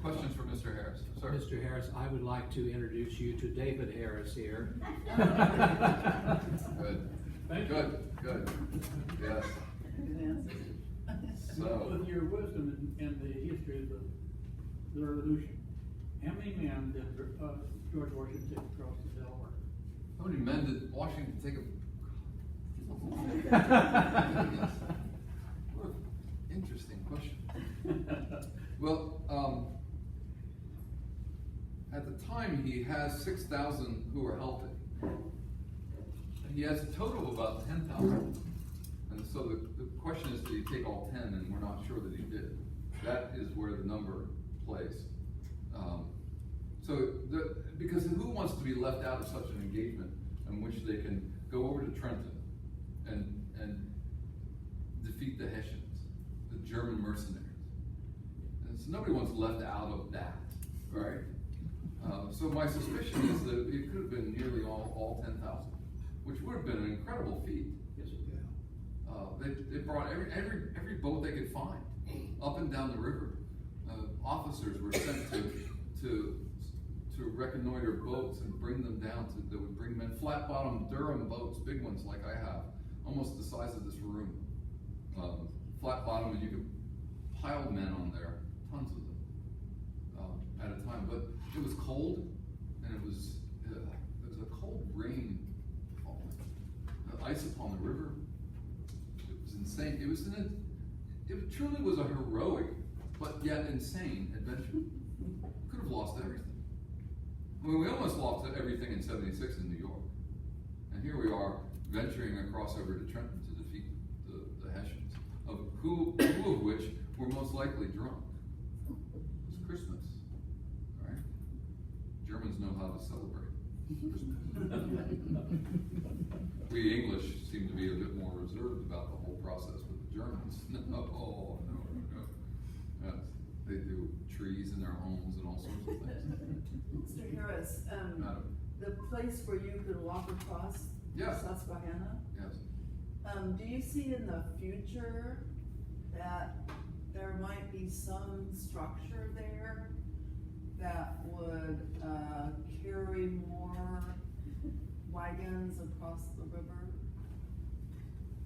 Questions for Mr. Harris? Sir. Mr. Harris, I would like to introduce you to David Harris here. Good. Thank you. Good. Yes. So, With your wisdom in the history of the Revolution, how many men did George Washington take across the Delaware? how many men did Washington take a? What an interesting question. Well, at the time he has 6,000 who are healthy. He has a total of about 10,000. And so the question is, did he take all 10? And we're not sure that he did. That is where the number plays. Because who wants to be left out of such an engagement in which they can go over to Trenton and defeat the Hessians, the German mercenaries? And so nobody wants left out of that, right? So my suspicion is that it could have been nearly all 10,000, which would have been an incredible feat. Yes, They brought every boat they could find up and down the river. Officers were sent to reconnoiter boats and bring them down. That would bring men, flat bottom Durham boats, big ones like I have, almost the size of this room. Flat bottom, and you could pile men on there, tons of them at a time. But it was cold, and it was a cold rain falling. The ice upon the river. It was insane. It truly was a heroic, but yet insane adventure. Could have lost everything. I mean, we almost lost everything in '76 in New York. And here we are venturing across over to Trenton to defeat the Hessians, of who of which were most likely drunk. It's Christmas, all right? Germans know how to celebrate Christmas. We English seem to be a bit more reserved about the whole process, but the Germans, no. Yes, they do trees in their homes and all sorts of things. Mr. Harris, the place where you could walk across Yes. Susquehanna, Yes. do you see in the future that there might be some structure there that would carry more wagons across the river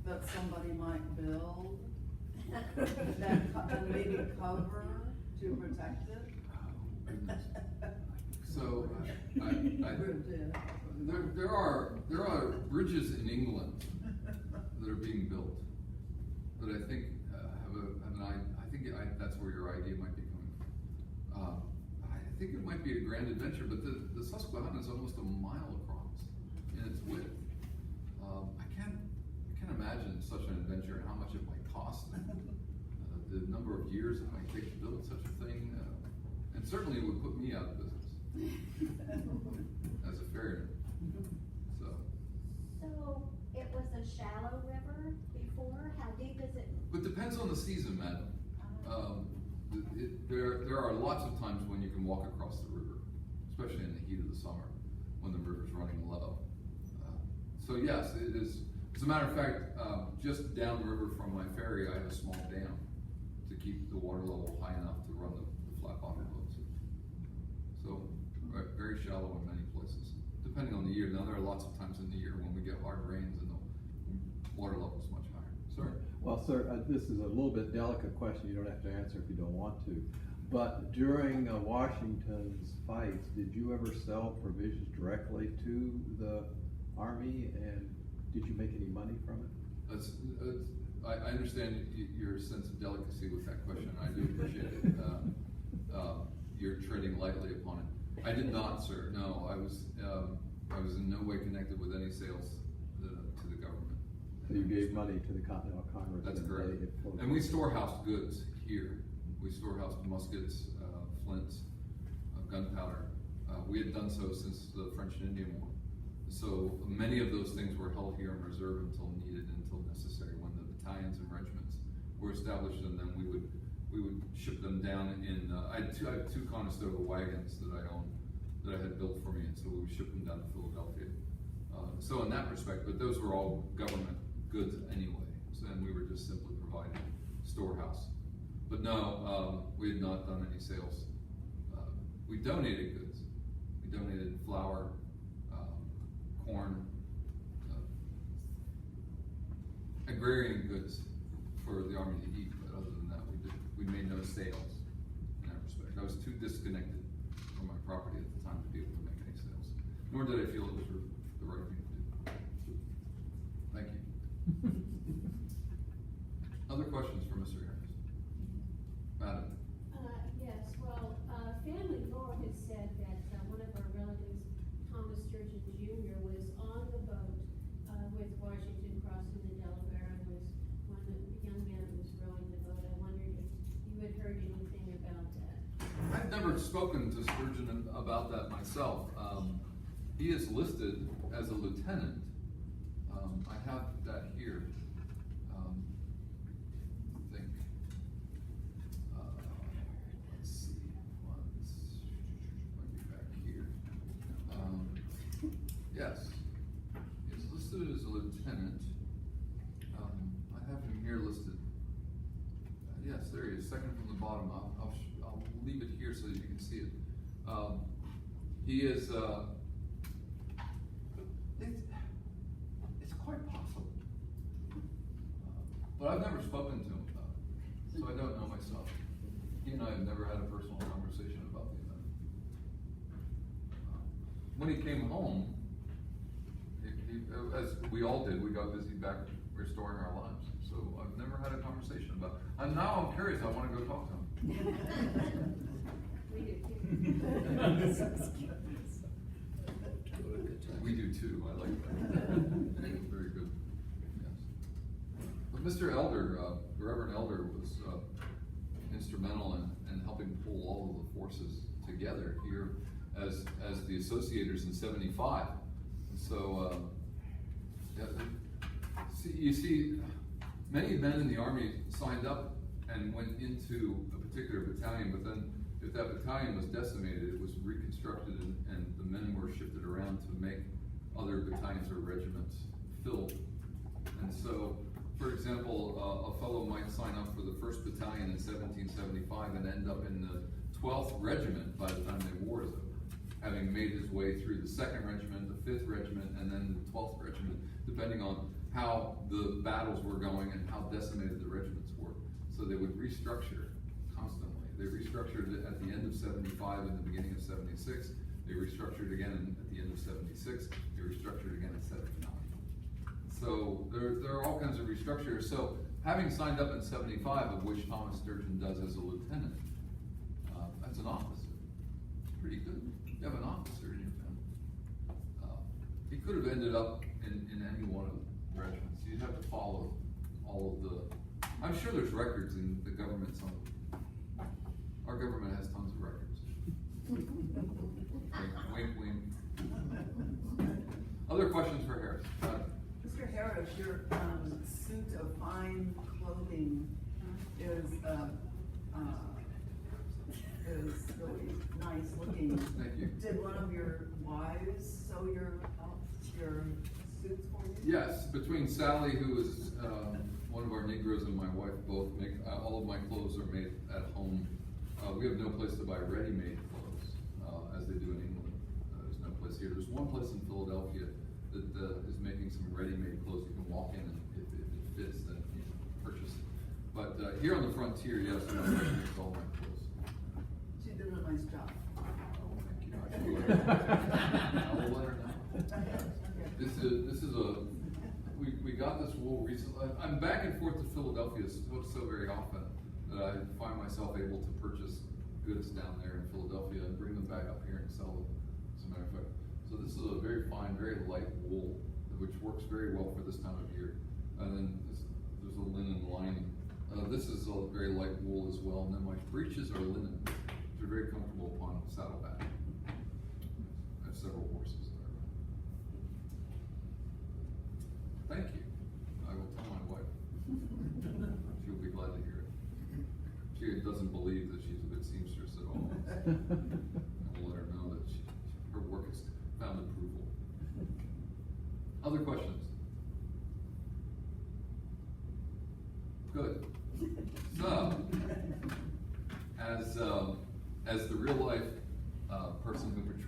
that somebody might build and maybe cover to protect it? So there are bridges in England that are being built that I think that's where your idea might be coming from. I think it might be a grand adventure, but the Susquehanna is almost a mile across in its width. I can't imagine such an adventure and how much it might cost, and the number of years it might take to build such a thing, and certainly it would put me out of business as a ferryman. So it was a shallow river before? How deep is it? But depends on the season, madam. There are lots of times when you can walk across the river, especially in the heat of the summer when the river's running low. So yes, it is. As a matter of fact, just down the river from my ferry, I have a small dam to keep the water level high enough to run the flat bottom boats. So very shallow in many places, depending on the year. Now there are lots of times in the year when we get hard rains and the water level is much higher. Sir? Well, sir, this is a little bit delicate question. You don't have to answer if you don't want to. But during Washington's fights, did you ever sell provisions directly to the Army, and did you make any money from it? I understand your sense of delicacy with that question. I do appreciate it. You're treading lightly upon it. I did not, sir. No, I was in no way connected with any sales to the government. So you gave money to the Continental Congress. That's correct. And we storehoused goods here. We storehoused muskets, flints, gunpowder. We had done so since the French and Indian War. So many of those things were held here in reserve until needed, until necessary. When the battalions and regiments were established, and then we would ship them down in. I have two Conestoga wagons that I own that I had built for me, and so we would ship them down to Philadelphia. So in that respect, but those were all government goods anyway, so, and we were just simply providing storehouse. But no, we had not done any sales we donated goods. We donated flour, corn, agrarian goods for the Army to eat, but other than that, we made no sales in that respect. I was too disconnected from my property at the time to be able to make any sales, nor did I feel it was the right thing to do. Thank you. Other questions for Mr. Harris? Madam? Yes, well, family lore has said that one of our relatives, Thomas Sturgeon Jr., was on the boat with Washington crossing the Delaware and was one of the young men who was rowing the boat. I wondered if you had heard anything about that. I've never spoken to Sturgeon about that myself. He is listed as a lieutenant. I have that here. I think. Let's see. Might be back here. Yes. He's listed as a lieutenant. I have him here listed. Yes, there he is, second from the bottom. I'll leave it here so that you can see it. He is, it's quite possible. But I've never spoken to him about it, so I don't know myself. He and I have never had a personal conversation about the event. When he came home, as we all did, we got busy back restoring our lives. So I've never had a conversation about it. And now I'm curious, I want to go talk to him. We do too. We do too, I like that. Very good, yes. But Mr. Elder, Reverend Elder was instrumental in helping pull all of the forces together here as the associators in '75. And so, you see, many men in the Army signed up and went into a particular battalion, but then if that battalion was decimated, it was reconstructed and the men were shifted around to make other battalions or regiments filled. And so, for example, a fellow might sign up for the 1st Battalion in 1775 and end up in the 12th Regiment by the time the war is over, having made his way through the 2nd Regiment, the 5th Regiment, and then the 12th Regiment, depending on how the battles were going and how decimated the regiments were. So they would restructure constantly. They restructured it at the end of 75 and the beginning of 76. They restructured again at the end of 76. They restructured again at 79. So there are all kinds of restructures. So having signed up in 75, of which Thomas Sturgeon does as a lieutenant, that's an officer. Pretty good. You have an officer in your family. He could have ended up in any one of the regiments. You'd have to follow all of the. I'm sure there's records in the government somewhere. Our government has tons of records. Wink, wink. Other questions for Harris? Mr. Harris, your suit of fine clothing is really nice looking. Thank you. Did one of your wives sew your suits for you? Yes, between Sally, who is one of our Negroes, and my wife both make, all of my clothes are made at home. We have no place to buy ready-made clothes, as they do in England. There's no place here. There's one place in Philadelphia that is making some ready-made clothes. You can walk in and if it fits, then you can purchase it. But here on the frontier, yes, my wife makes all my clothes. She did a nice job. Oh, thank you. I will let her know. This is we got this wool recently. I'm back and forth to Philadelphia so very often that I find myself able to purchase goods down there in Philadelphia and bring them back up here and sell them, as a matter of fact. So this is a very fine, very light wool, which works very well for this time of year. And then there's a linen lining. This is a very light wool as well. And then my breeches are linen, which are very comfortable upon saddleback. I have several horses that are. Thank you. I will tell my wife. She'll be glad to hear it. She doesn't believe that she's a good seamstress at all. I will let her know that her work has found approval. Other questions? Good. So, as the real life person who portrayed